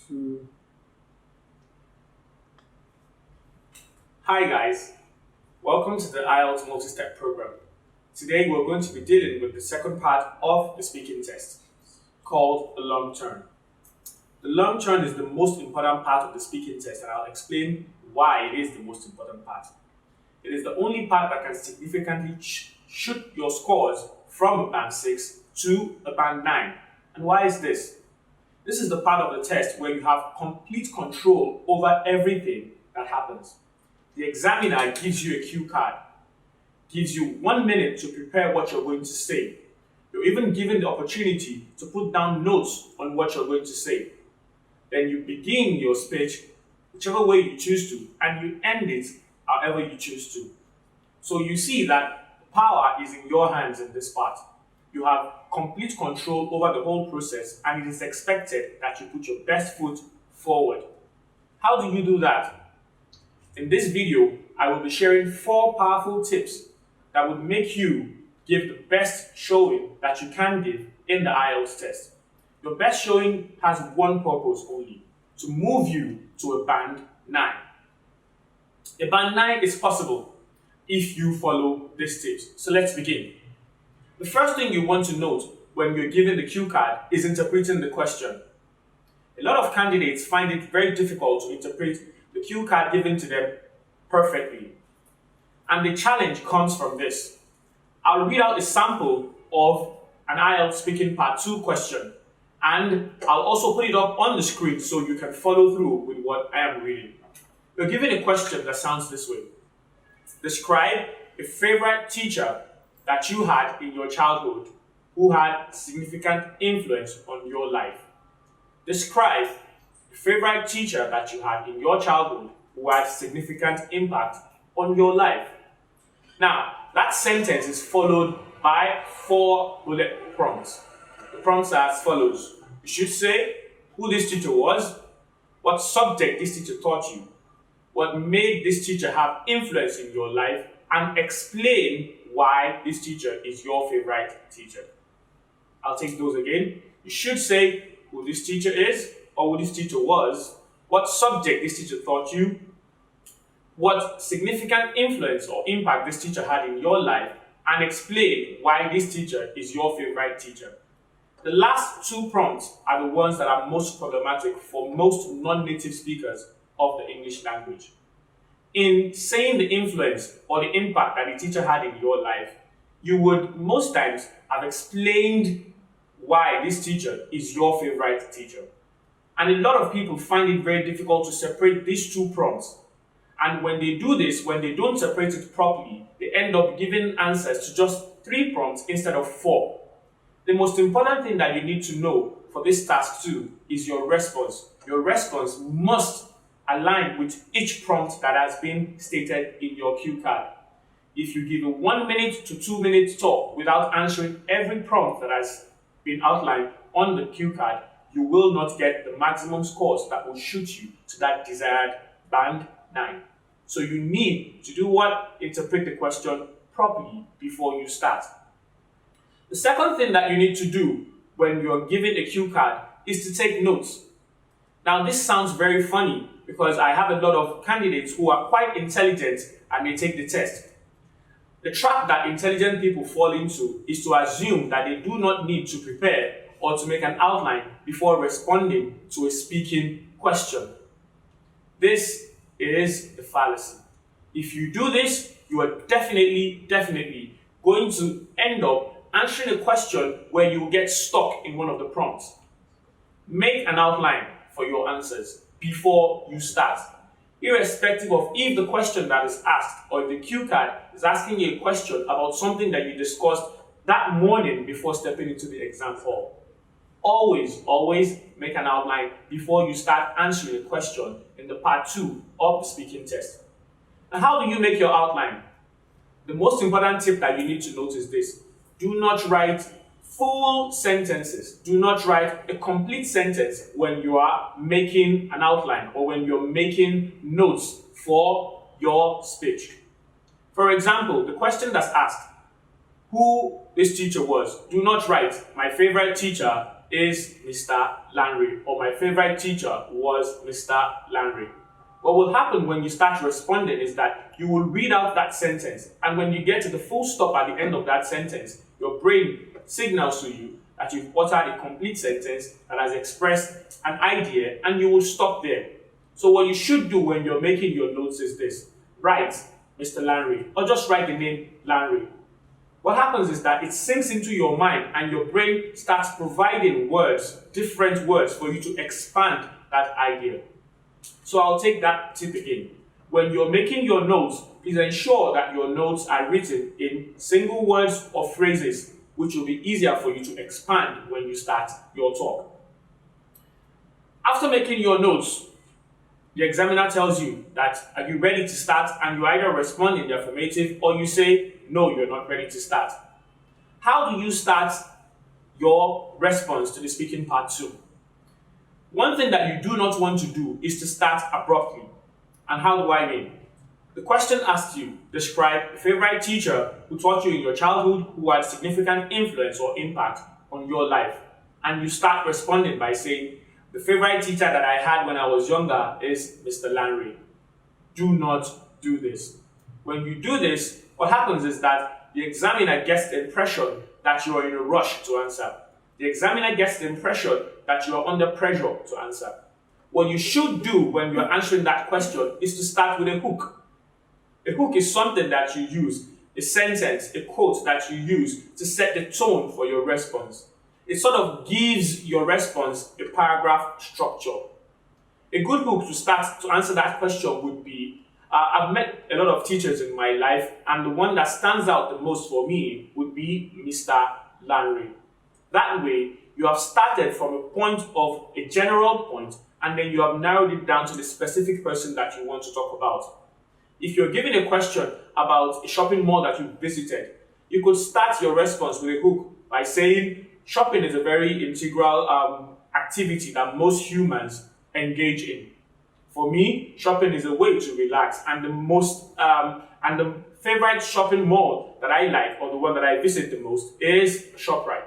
to Hi guys, welcome to the IELTS multi-step program. Today we're going to be dealing with the second part of the speaking test called the long turn. The long turn is the most important part of the speaking test, and I'll explain why it is the most important part. It is the only part that can significantly shoot your scores from a band 6 to a band 9. And why is this? This is the part of the test where you have complete control over everything that happens. The examiner gives you a cue card, gives you 1 minute to prepare what you're going to say. You're even given the opportunity to put down notes on what you're going to say. Then you begin your speech whichever way you choose to, and you end it however you choose to. So you see that power is in your hands in this part. You have complete control over the whole process, and it is expected that you put your best foot forward. How do you do that? In this video, I will be sharing 4 powerful tips that would make you give the best showing that you can give in the IELTS test. Your best showing has one purpose only: to move you to a band 9. A band 9 is possible if you follow these tips. So let's begin. The first thing you want to note when you're given the cue card is interpreting the question. A lot of candidates find it very difficult to interpret the cue card given to them perfectly. And the challenge comes from this. I'll read out a sample of an IELTS Speaking Part 2 question, and I'll also put it up on the screen so you can follow through with what I am reading. You're given a question that sounds this way. Describe a favorite teacher that you had in your childhood who had significant influence on your life. Describe a favorite teacher that you had in your childhood who had significant impact on your life. Now, that sentence is followed by 4 bullet prompts. The prompts are as follows. You should say who this teacher was, what subject this teacher taught you, what made this teacher have influence in your life, and explain why this teacher is your favorite teacher. I'll take those again. You should say who this teacher is or who this teacher was, what subject this teacher taught you, what significant influence or impact this teacher had in your life, and explain why this teacher is your favorite teacher. The last 2 prompts are the ones that are most problematic for most non-native speakers of the English language. In saying the influence or the impact that the teacher had in your life, you would most times have explained why this teacher is your favorite teacher. And a lot of people find it very difficult to separate these 2 prompts. And when they do this, when they don't separate it properly, they end up giving answers to just 3 prompts instead of 4. The most important thing that you need to know for this task too is your response. Your response must align with each prompt that has been stated in your cue card. If you give a 1 minute to 2 minute talk without answering every prompt that has been outlined on the cue card, you will not get the maximum scores that will shoot you to that desired band 9. So you need to do what? Interpret the question properly before you start. The second thing that you need to do when you're given a cue card is to take notes. Now this sounds very funny because I have a lot of candidates who are quite intelligent and they take the test. The trap that intelligent people fall into is to assume that they do not need to prepare or to make an outline before responding to a speaking question. This is the fallacy. If you do this, you are definitely going to end up answering a question where you get stuck in one of the prompts. Make an outline for your answers before you start. Irrespective of if the question that is asked or if the cue card is asking you a question about something that you discussed that morning before stepping into the exam hall. Always make an outline before you start answering a question in the part 2 of the speaking test. And how do you make your outline? The most important tip that you need to note is this. Do not write full sentences. Do not write a complete sentence when you are making an outline or when you're making notes for your speech. For example, the question that's asked, who this teacher was, do not write, my favorite teacher is Mr. Lanry, or my favorite teacher was Mr. Lanry. What will happen when you start responding is that you will read out that sentence, and when you get to the full stop at the end of that sentence, your brain signals to you that you've uttered a complete sentence that has expressed an idea, and you will stop there. So what you should do when you're making your notes is this: write Mr. Lanry, or just write the name Lanry. What happens is that it sinks into your mind and your brain starts providing words, different words, for you to expand that idea. So I'll take that tip again. When you're making your notes, please ensure that your notes are written in single words or phrases, which will be easier for you to expand when you start your talk. After making your notes, the examiner tells you that, are you ready to start? And you either respond in the affirmative or you say, no, you're not ready to start. How do you start your response to the speaking part 2? One thing that you do not want to do is to start abruptly. And how do I mean? The question asks you, describe a favorite teacher who taught you in your childhood who had significant influence or impact on your life. And you start responding by saying, the favorite teacher that I had when I was younger is Mr. Lanry. Do not do this. When you do this, what happens is that the examiner gets the impression that you are in a rush to answer. The examiner gets the impression that you are under pressure to answer. What you should do when you're answering that question is to start with a hook. A hook is something that you use, a sentence, a quote that you use to set the tone for your response. It sort of gives your response a paragraph structure. A good hook to start to answer that question would be, I've met a lot of teachers in my life, and the one that stands out the most for me would be Mr. Lanry. That way, you have started from a point of a general point, and then you have narrowed it down to the specific person that you want to talk about. If you're given a question about a shopping mall that you visited, you could start your response with a hook by saying, shopping is a very integral activity that most humans engage in. For me, shopping is a way to relax, and the favorite shopping mall that I like, or the one that I visit the most, is ShopRite.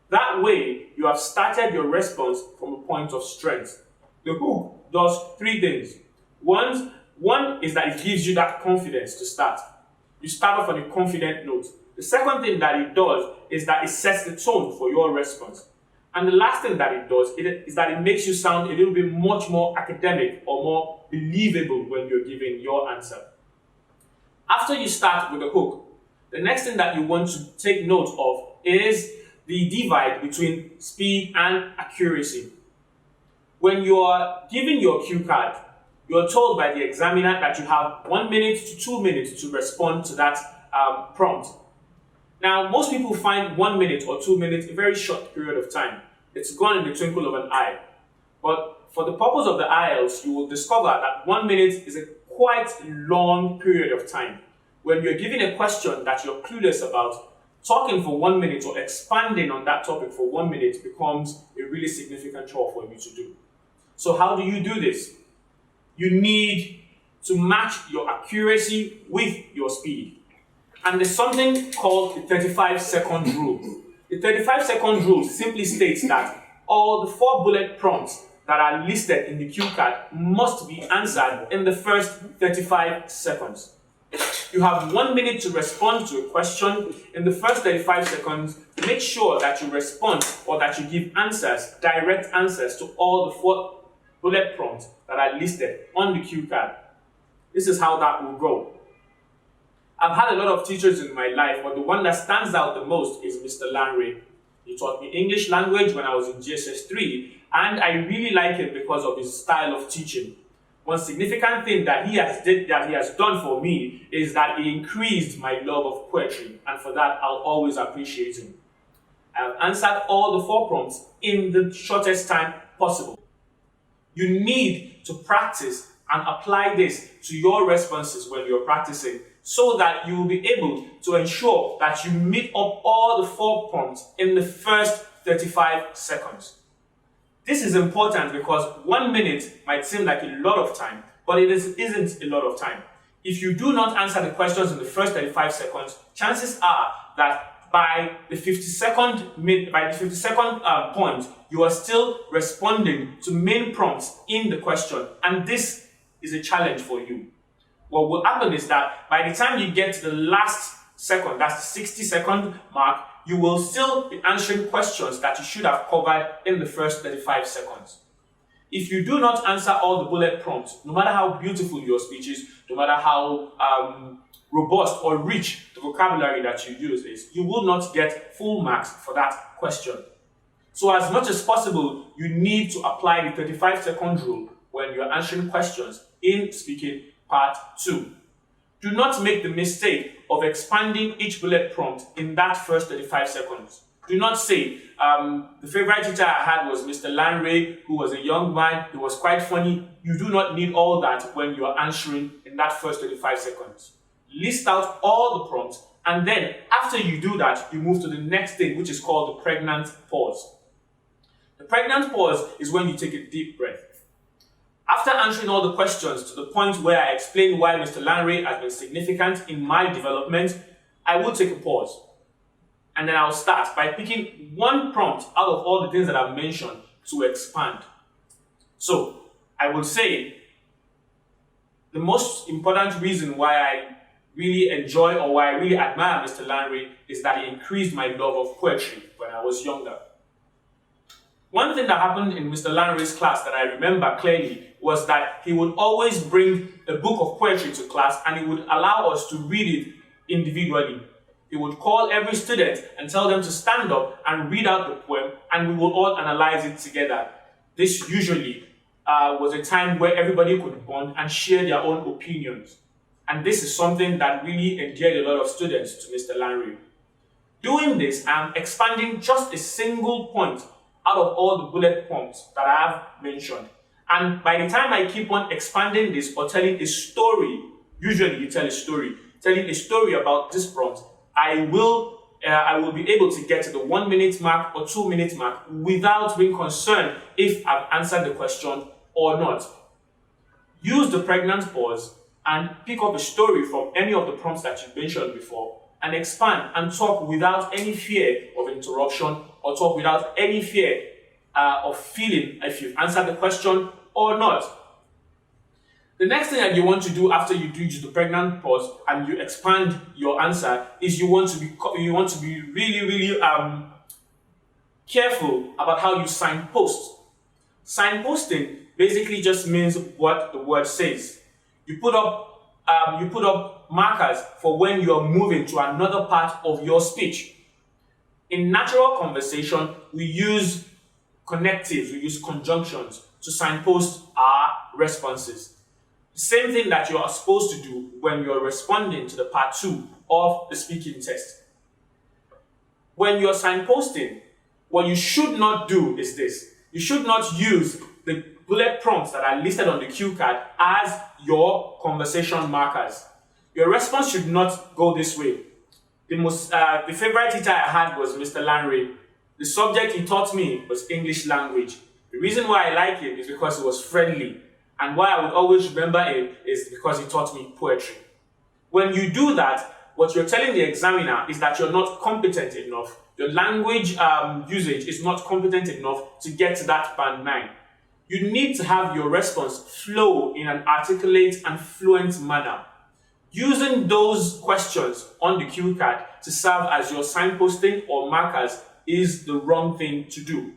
That way, you have started your response from a point of strength. The hook does 3 things. One is that it gives you that confidence to start. You start off on a confident note. The second thing that it does is that it sets the tone for your response. And the last thing that it does is that it makes you sound a little bit much more academic or more believable when you're giving your answer. After you start with the hook, the next thing that you want to take note of is the divide between speed and accuracy. When you are given your cue card, you're told by the examiner that you have 1 minute to 2 minutes to respond to that prompt. Now, most people find 1 minute or 2 minutes a very short period of time. It's gone in the twinkle of an eye. But for the purpose of the IELTS, you will discover that 1 minute is a quite long period of time. When you're given a question that you're clueless about, talking for 1 minute or expanding on that topic for 1 minute becomes a really significant chore for you to do. So how do you do this? You need to match your accuracy with your speed. And there's something called the 35-second rule. The 35-second rule simply states that all the 4 bullet prompts that are listed in the cue card must be answered in the first 35 seconds. You have 1 minute to respond to a question. In the first 35 seconds, make sure that you respond or that you give answers, direct answers to all the 4 bullet prompts that are listed on the cue card. This is how that will go. I've had a lot of teachers in my life, but the one that stands out the most is Mr. Lanry. He taught me English language when I was in GSS 3, and I really like him because of his style of teaching. One significant thing that he has done for me is that he increased my love of poetry, and for that I'll always appreciate him. I've answered all the 4 prompts in the shortest time possible. You need to practice and apply this to your responses when you're practicing, so that you will be able to ensure that you meet up all the 4 prompts in the first 35 seconds. This is important because 1 minute might seem like a lot of time, but it isn't a lot of time. If you do not answer the questions in the first 35 seconds, chances are that by the 52nd point, you are still responding to main prompts in the question, and this is a challenge for you. What will happen is that by the time you get to the last second, that's the 60-second mark, you will still be answering questions that you should have covered in the first 35 seconds. If you do not answer all the bullet prompts, no matter how beautiful your speech is, no matter how robust or rich the vocabulary that you use is, you will not get full marks for that question. So as much as possible, you need to apply the 35-second rule when you're answering questions in speaking part 2. Do not make the mistake of expanding each bullet prompt in that first 35 seconds. Do not say, the favorite teacher I had was Mr. Lanre, who was a young man, he was quite funny. You do not need all that when you are answering in that first 35 seconds. List out all the prompts, and then after you do that, you move to the next thing, which is called the pregnant pause. The pregnant pause is when you take a deep breath. After answering all the questions to the point where I explain why Mr. Lanre has been significant in my development, I will take a pause. And then I'll start by picking one prompt out of all the things that I've mentioned to expand. So, I will say the most important reason why I really enjoy or why I really admire Mr. Lanre is that he increased my love of poetry when I was younger. One thing that happened in Mr. Lanre's class that I remember clearly was that he would always bring a book of poetry to class and he would allow us to read it individually. He would call every student and tell them to stand up and read out the poem, and we would all analyze it together. This usually was a time where everybody could bond and share their own opinions. And this is something that really endeared a lot of students to Mr. Lanre. Doing this, I'm expanding just a single point out of all the bullet prompts that I have mentioned. And by the time I keep on expanding this or telling a story, usually you tell a story, telling a story about this prompt, I will be able to get to the 1 minute mark or 2 minute mark without being concerned if I've answered the question or not. Use the pregnant pause and pick up a story from any of the prompts that you mentioned before and expand and talk without any fear of interruption or talk without any fear of feeling if you've answered the question or not. The next thing that you want to do after you do the pregnant pause and you expand your answer is you want to be really careful about how you signpost. Signposting basically just means what the word says. You put up markers for when you are moving to another part of your speech. In natural conversation, we use connectives, we use conjunctions to signpost our responses. The same thing that you are supposed to do when you're responding to the part 2 of the speaking test. When you're signposting, what you should not do is this. You should not use the bullet prompts that are listed on the cue card as your conversation markers. Your response should not go this way. The favorite teacher I had was Mr. Lanre. The subject he taught me was English language. The reason why I like him is because he was friendly. And why I would always remember him is because he taught me poetry. When you do that, what you're telling the examiner is that you're not competent enough. Your language usage is not competent enough to get to that band 9. You need to have your response flow in an articulate and fluent manner. Using those questions on the cue card to serve as your signposting or markers is the wrong thing to do.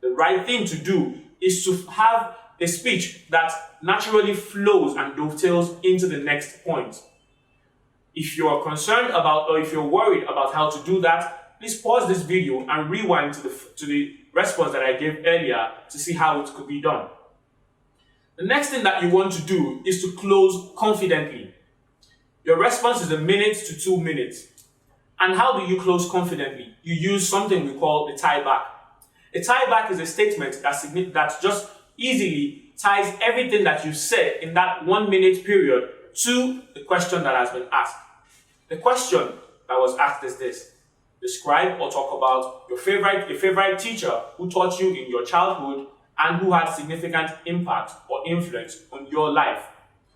The right thing to do is to have a speech that naturally flows and dovetails into the next point. If you are concerned about or if you're worried about how to do that, please pause this video and rewind to the response that I gave earlier to see how it could be done. The next thing that you want to do is to close confidently. Your response is 1 minute to 2 minutes. And how do you close confidently? You use something we call a tie back. A tie back is a statement that just easily ties everything that you said in that 1 minute period to the question that has been asked. The question that was asked is this: describe or talk about your favorite teacher who taught you in your childhood and who had significant impact or influence on your life.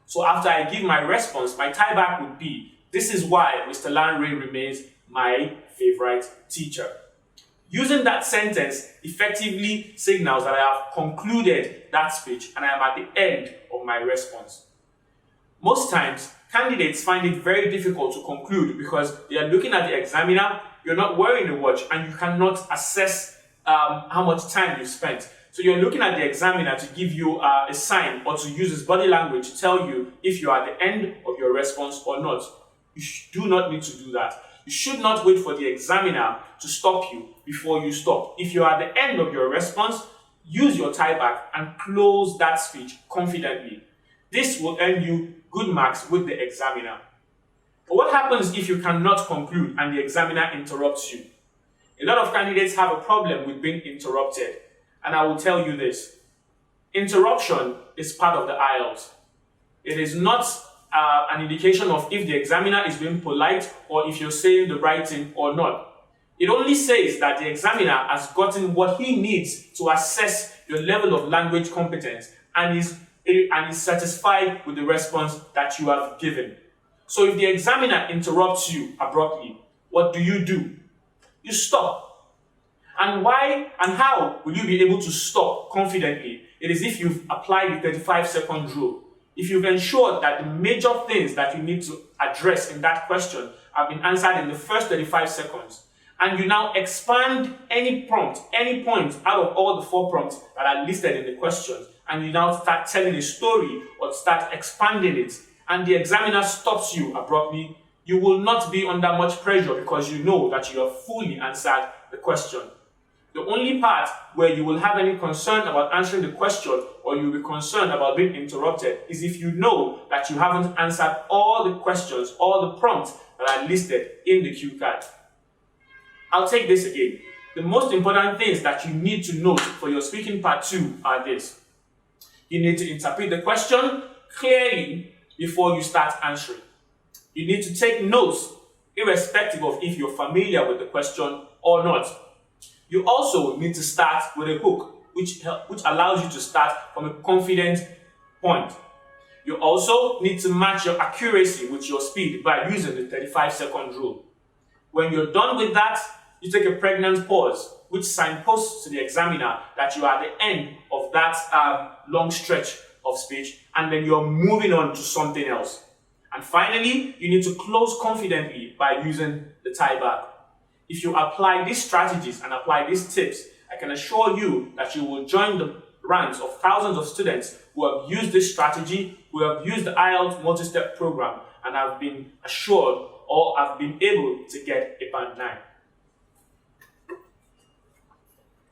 So after I give my response, my tie back would be, this is why Mr. Lanre remains my favorite teacher. Using that sentence effectively signals that I have concluded that speech and I am at the end of my response. Most times, candidates find it very difficult to conclude because they are looking at the examiner, you're not wearing a watch, and you cannot assess how much time you've spent. So you're looking at the examiner to give you a sign or to use his body language to tell you if you are at the end of your response or not. You do not need to do that. You should not wait for the examiner to stop you before you stop. If you are at the end of your response, use your tie back and close that speech confidently. This will earn you good marks with the examiner. But what happens if you cannot conclude and the examiner interrupts you? A lot of candidates have a problem with being interrupted. And I will tell you this. Interruption is part of the IELTS. It is not an indication of if the examiner is being polite or if you're saying the right thing or not. It only says that the examiner has gotten what he needs to assess your level of language competence and is satisfied with the response that you have given. So if the examiner interrupts you abruptly, what do? You stop. And why and how will you be able to stop confidently? It is if you've applied the 35-second rule. If you've ensured that the major things that you need to address in that question have been answered in the first 35 seconds, and you now expand any prompt, any point out of all the 4 prompts that are listed in the question, and you now start telling a story or start expanding it, and the examiner stops you abruptly, you will not be under much pressure because you know that you have fully answered the question. The only part where you will have any concern about answering the question or you'll be concerned about being interrupted is if you know that you haven't answered all the questions, all the prompts that are listed in the cue card. I'll take this again. The most important things that you need to note for your speaking part 2 are this. You need to interpret the question clearly before you start answering. You need to take notes irrespective of if you're familiar with the question or not. You also need to start with a hook, which allows you to start from a confident point. You also need to match your accuracy with your speed by using the 35-second rule. When you're done with that, you take a pregnant pause, which signposts to the examiner that you are at the end of that long stretch of speech, and then you're moving on to something else. And finally, you need to close confidently by using the tie back. If you apply these strategies and apply these tips, I can assure you that you will join the ranks of thousands of students who have used this strategy, who have used the IELTS multi-step program, and have been assured or have been able to get a band 9.